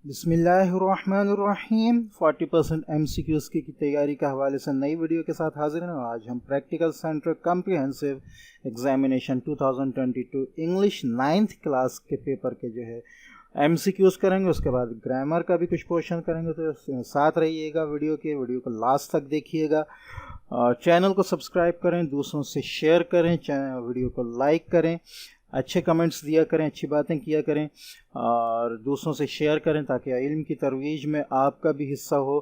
बिस्मिल्लाहिर्रहमानिर्रहीम 40% MCQs की तैयारी के हवाले से नई वीडियो के साथ हाजिर हैं। आज हम practical centre comprehensive examination 2022 English 9th class के पेपर के जो है MCQs करेंगे। उसके बाद ग्रामर का भी कुछ पोर्शन करेंगे, तो साथ रहिएगा वीडियो को लास्ट तक देखिएगा। चैनल को सब्सक्राइब करें, दूसरों से शेयर करें, वीडियो को लाइक करें, अच्छे कमेंट्स दिया करें, अच्छी बातें किया करें और दूसरों से शेयर करें ताकि इल्म की तरोीज में आपका भी हिस्सा हो।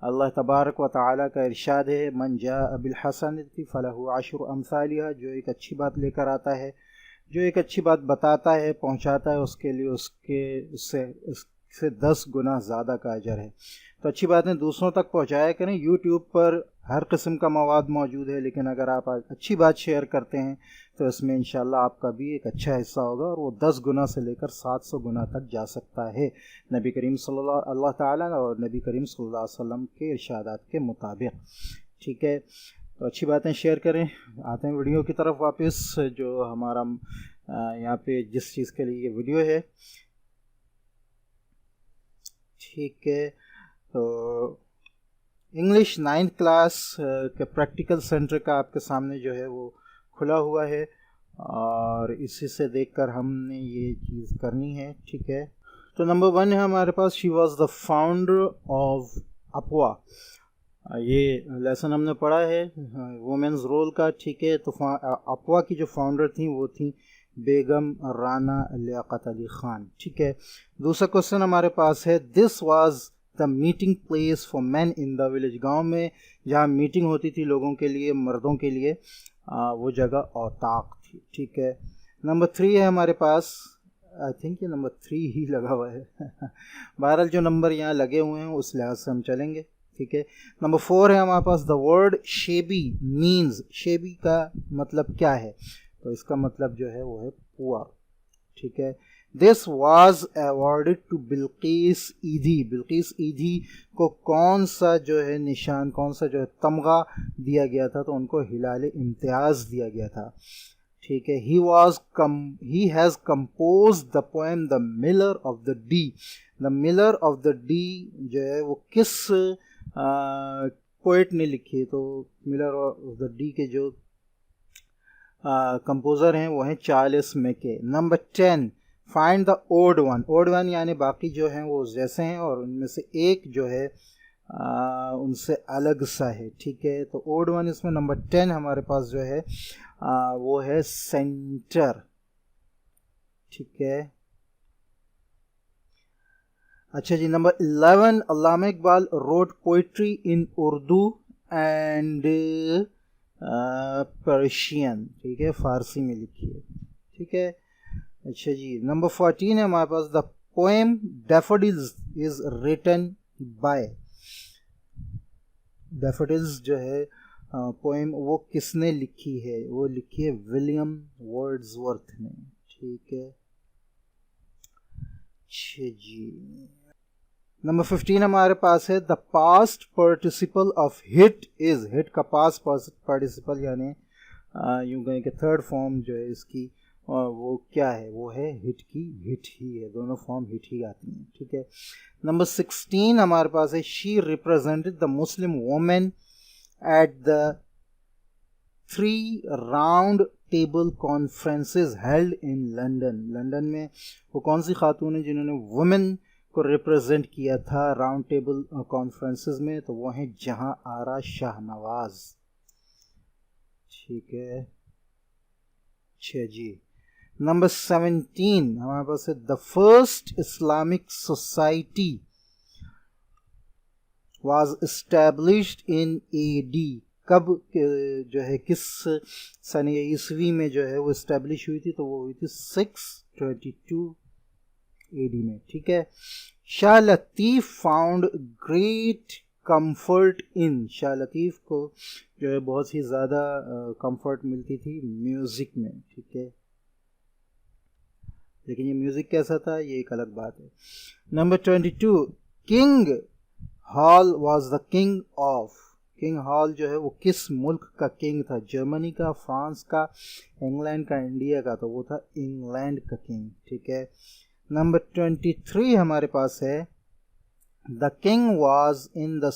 अल्लाह तबारक व तआला का इरशाद है, मन जाअ बिल हसनति फलहु अशरु अम्सालिहा। जो एक अच्छी बात लेकर आता है, जो एक अच्छी बात बताता है, पहुंचाता है, उसके लिए उससे 10 गुना ज़्यादा का अजर है। तो अच्छी बातें दूसरों तक पहुंचाया करें। यूट्यूब पर हर किस्म का मवाद मौजूद है, लेकिन अगर आप अच्छी बात शेयर करते हैं तो इसमें इंशाल्लाह आपका भी एक अच्छा हिस्सा होगा और वो 10 गुना से लेकर 700 गुना तक जा सकता है, नबी करीम अल्लाह ताला और नबी करीम सल्लल्लाहु अलैहि वसल्लम के इरशादात के मुताबिक। ठीक है, तो अच्छी बातें शेयर करें। आते हैं वीडियो की तरफ वापस। जो हमारा यहाँ पे जिस चीज़ के लिए ये वीडियो है, ठीक है, तो इंग्लिश 9th क्लास के प्रैक्टिकल सेंटर का आपके सामने जो है वो खुला हुआ है और इसी से देखकर हमने ये चीज़ करनी है। ठीक है, तो नंबर 1 है हमारे पास, she was the founder of अपवा। ये लेसन हमने पढ़ा है वुमेन्स रोल का। ठीक है, तो अपवा की जो फाउंडर थी वो थी बेगम राना लियाकत अली ख़ान। ठीक है, दूसरा क्वेश्चन हमारे पास है, this was the meeting place for man in the village. गांव में जहाँ मीटिंग होती थी लोगों के लिए, मर्दों के लिए, वो जगह औताक थी। ठीक है, नंबर 3 है हमारे पास, आई थिंक ये नंबर 3 ही लगा हुआ है बहरहाल जो नंबर यहाँ लगे हुए हैं उस लिहाज से हम चलेंगे। ठीक है, नंबर 4 है हमारे पास, the word shabby means. Shabby का मतलब क्या है? तो इसका मतलब जो है वो है पुअर। ठीक है, this was awarded to Bilquis Edhi. Bilquis ईदी को कौन सा जो है निशान, कौन सा जो है तमगा दिया गया था? तो उनको हिलाल इम्तियाज़ दिया गया था। ठीक है, he has compose the poem the Miller of the D. The Miller of the D जो है वो किस पोएट ने लिखी है? तो मिलर ऑफ द डी के जो कंपोज़र हैं वो हैं Charles Mackay. Number 10, find the odd one. Odd one यानी बाकी जो हैं वो जैसे हैं और उनमें से एक जो है उनसे अलग सा है। ठीक है, तो ओड वन इसमें नंबर 10 हमारे पास जो है वो है सेंटर। ठीक है, अच्छा जी, number 11, Allama Iqbal wrote poetry in Urdu and Persian. ठीक है, फारसी में लिखी है। ठीक है, अच्छा जी, नंबर 14 है हमारे पास, the poem daffodils is written by. Daffodils जो है पोएम वो किसने लिखी है? वो लिखी है विलियम वर्ड्सवर्थ ने। ठीक है, अच्छा जी, नंबर 15 हमारे पास है, the past participle of hit is. Hit का पास्ट पार्टिसिपल यानी यूं कहें कि थर्ड फॉर्म जो है इसकी वो क्या है? वो है हिट की हिट ही है, दोनों फॉर्म हिट ही आती हैं। ठीक है, नंबर 16 हमारे पास है, she represented the Muslim women at the 3 round table conferences held in London. London में वो कौन सी खातून है जिन्होंने वुमेन को रिप्रेजेंट किया था राउंड टेबल कॉन्फ्रेंसेस में? तो वो हैं जहां आरा शाहनवाज। ठीक है, अच्छा जी, नंबर 17 हमारे पास है, the first Islamic society was established in AD। कब जो है किस सन ईस्वी में जो है वो इस्टेब्लिश हुई थी? तो वो हुई थी 622 AD में। ठीक है, Shah Latif found great comfort in. Shah Latif को जो है बहुत ही ज़्यादा कंफर्ट मिलती थी म्यूज़िक में। ठीक है, लेकिन ये म्यूज़िक कैसा था ये एक अलग बात है। Number 22, king hall was the king of. King hall जो है वो किस मुल्क का किंग था? जर्मनी का, फ्रांस का, इंग्लैंड का, इंडिया का? तो वो था इंग्लैंड का किंग। ठीक है, नंबर 23 हमारे पास है, the king was in the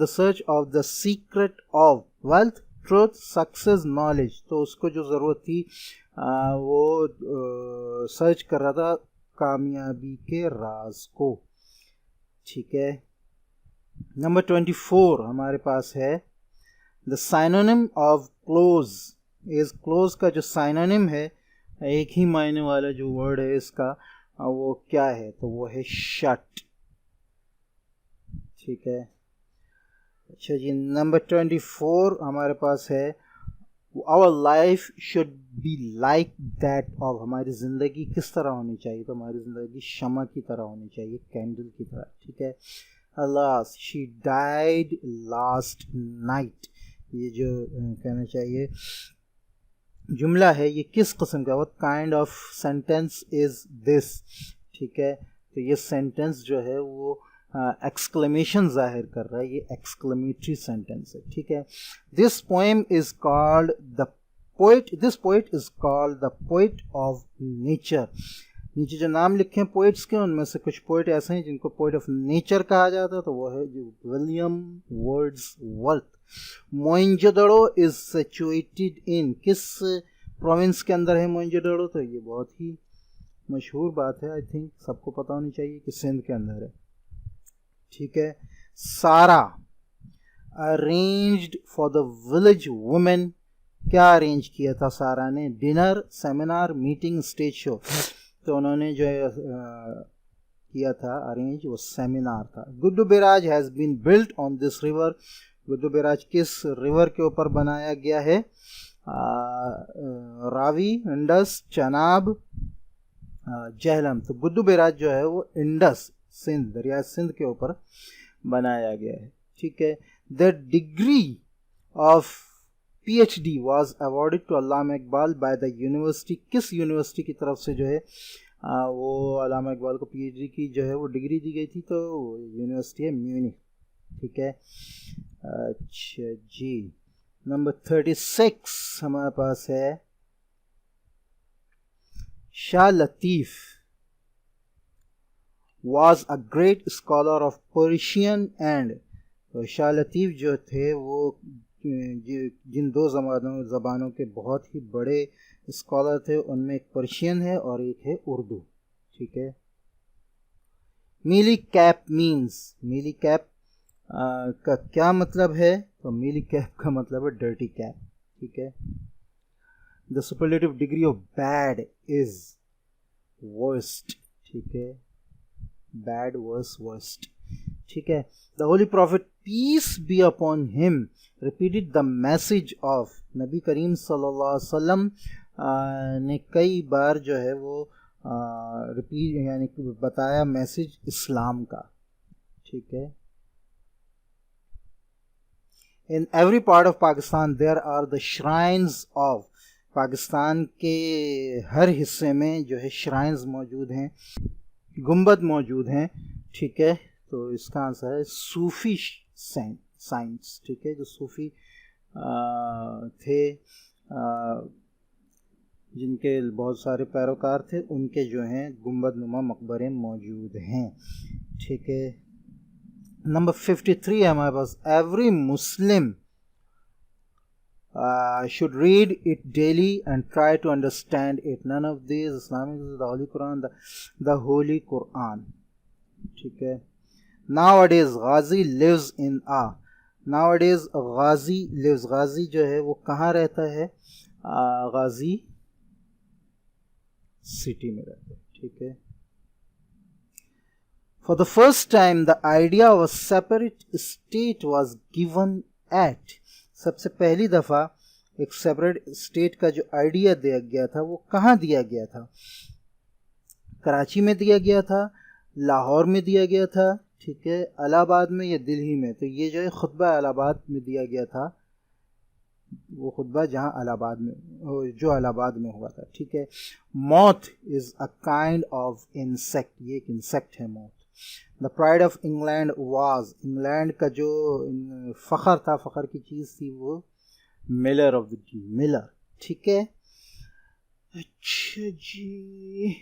search of the secret of wealth, truth, success, knowledge. तो उसको जो ज़रूरत थी वो सर्च कर रहा था कामयाबी के राज को। ठीक है। नंबर 24 हमारे पास है, the synonym of close is, close का जो साइनोनिम है, एक ही मायने वाला जो वर्ड है इसका, वो क्या है? तो वो है शट। ठीक है। अच्छा जी, नंबर 24 हमारे पास है, our life should be like that of, हमारी ज़िंदगी किस तरह होनी चाहिए? तो हमारी ज़िंदगी शमा की तरह होनी चाहिए, कैंडल की तरह। ठीक है। Alas, she died last night, ये जो कहना चाहिए जुमला है, ये किस किस्म का, what kind of sentence is this? ठीक है। तो ये सेंटेंस जो है वो एक्सक्लेमेशन जाहिर कर रहा है, ये एक्सक्लेमेटरी सेंटेंस है। ठीक है। This poem is called the poet, this poet is called the poet of nature. नीचे जो नाम लिखे हैं पोएट्स के, उनमें से कुछ पोएट ऐसे हैं जिनको पोएट ऑफ नेचर कहा जाता है, तो वो है जो William Wordsworth. Mohenjodaro is situated in, किस प्रोविंस के अंदर है मोइंजोदड़ो? तो ये बहुत ही मशहूर बात है, आई थिंक सबको पता होनी चाहिए कि सिंध के अंदर है। ठीक है। Sara arranged for the village women, क्या अरेंज किया था सारा ने? Dinner, seminar, meeting, stage show. तो उन्होंने जो किया था अरेंज, वो सेमिनार था। Guddu barrage has been built on this river, Guddu barrage किस रिवर के ऊपर बनाया गया है? रावी, इंडस, चनाब, जहलम। तो गुड्डू बैराज जो है वो इंडस, सिंध, दरिया सिंध के ऊपर बनाया गया है। ठीक है। The degree of PhD was awarded to Allama Iqbal by the university, किस यूनिवर्सिटी की तरफ से जो है वो अल्लामा इकबाल को PhD की जो है वो डिग्री दी गई थी? तो यूनिवर्सिटी है म्यूनिख। ठीक है। अच्छा जी, नंबर 36 हमारे पास है, शाह लतीफ़ was a great scholar of Persian and, तो शाह लतीफ़ जो थे वो जिन दो ज़बानों के बहुत ही बड़े स्कॉलर थे, उनमें एक पर्शियन है और एक है उर्दू। ठीक है। Mealy cap means, mealy cap का क्या मतलब है? तो मीली कैप का मतलब है डर्टी कैप। ठीक है। The superlative degree of bad is worst. ठीक है। Bad, worse, worst. ठीक है। The holy prophet peace be upon him repeated the message of, नबी करीम सल्लल्लाहु अलैहि वसल्लम ने कई बार जो है वो रिपीट यानी बताया मैसेज इस्लाम का। ठीक है। In every part of Pakistan there are the shrines of, Pakistan के हर हिस्से में जो है श्राइन्स मौजूद हैं, गुंबद मौजूद हैं। ठीक है। तो इसका आंसर है सूफी साइंस। ठीक है। जो सूफी थे, जिनके बहुत सारे पैरोकार थे, उनके जो हैं गुंबद नुमा मकबरे मौजूद हैं। ठीक है। नंबर 53 है हमारे पास, every Muslim should read it daily and try to understand it. None of these Islamic, the Holy Quran, the Holy Quran. ठीक है। Nowadays Ghazi lives in a, nowadays Ghazi lives, Ghazi जो है वो कहाँ रहता है? Ghazi सिटी में रहता है। ठीक है। For the first time the idea of a separate state was given at, सबसे पहली दफ़ा एक सेपरेट स्टेट का जो आइडिया दिया गया था वो कहाँ दिया गया था? कराची में दिया गया था, लाहौर में दिया गया था, ठीक है, इलाहाबाद में या दिल्ली में? तो ये जो है खुतबा इलाहाबाद में दिया गया था, वो खुतबा जहाँ इलाहाबाद में, जो इलाहाबाद में हुआ था। ठीक है। मौत is a kind of insect, ये एक इंसेक्ट है मौत। The pride of England was, England का जो फ़ख्र था, फ़ख्र की चीज़ थी वो Miller of the T, Miller. ठीक है। अच्छा जी,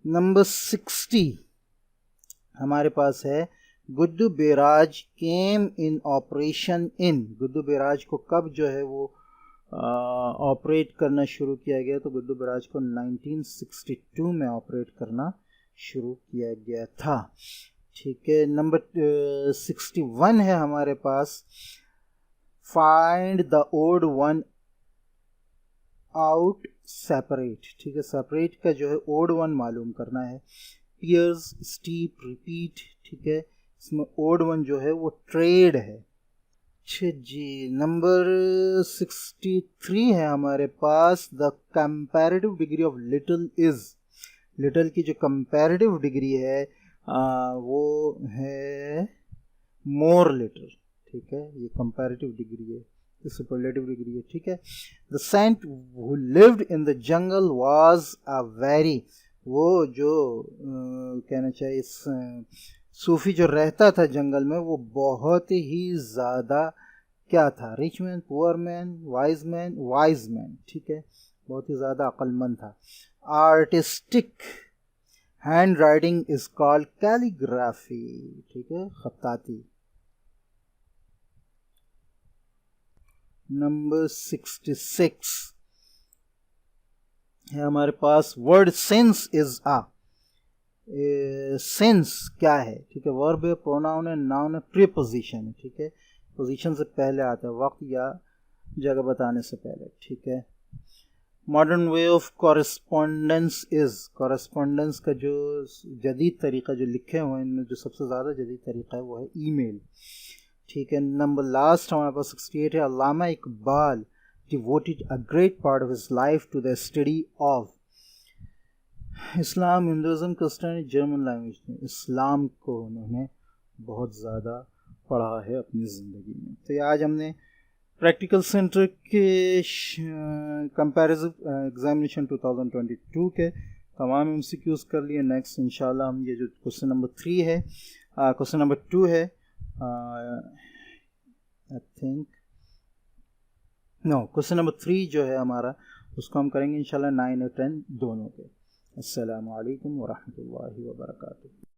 नंबर 60 हमारे पास है Guddu barrage came in operation in. Guddu barrage को कब जो है वो ऑपरेट करना शुरू किया गया? तो गुड्डू बैराज को 1962 में ऑपरेट करना शुरू किया गया था। ठीक है, नंबर 61 है हमारे पास, find the odd one out separate. ठीक है, सेपरेट का जो है ओड वन मालूम करना है। Pierce, steep, repeat. ठीक है, इसमें ओड वन जो है वो ट्रेड है। अच्छा जी, नंबर 63 है हमारे पास, the comparative degree of little is. Little की जो कंपैरेटिव डिग्री है वो है मोर लिटिल। ठीक है, ये कंपैरेटिव डिग्री है, सुपरलेटिव डिग्री है। ठीक है, the saint who lived in the jungle was a very, वो जो कहना चाहिए सूफी जो रहता था जंगल में वो बहुत ही ज़्यादा क्या था? Rich man, poor man, wise man. ठीक है, बहुत ही ज़्यादा अक्लमंद था। Artistic hand writing is called calligraphy. ठीक है, खत्ताती। नंबर 66 है हमारे पास, word since is a. Since क्या है? ठीक है, वर्ब है, प्रोनाउन है, नाउन है, प्रीपोजिशन है। ठीक है, पोजीशन से पहले आता है, वक्त या जगह बताने से पहले। ठीक है, modern way of correspondence is, correspondence का जो जदीद तरीका जो लिखे हुए हैं इनमें जो सबसे ज़्यादा जदीद तरीका है वो है ईमेल। ठीक है, नंबर लास्ट हमारे पास 68 है, Allama Iqbal devoted a great part of his life to the study of Islam, Hinduism, Christianity, German language में। इस्लाम को उन्होंने बहुत ज़्यादा पढ़ा है अपनी ज़िंदगी में। तो ये आज हमने प्रैक्टिकल सेंटर के कंपैरिजन एग्जामिनेशन 2022 के तमाम एमसीक्यूज कर लिए। नेक्स्ट इंशाल्लाह हम ये जो क्वेश्चन नंबर 3 है, क्वेश्चन नंबर 2 है, I think no, question number 3 जो है हमारा उसको हम करेंगे इंशाल्लाह 9 और 10 दोनों के। अस्सलामु अलैकुम वरहमतुल्लाहि वबरकातुहू।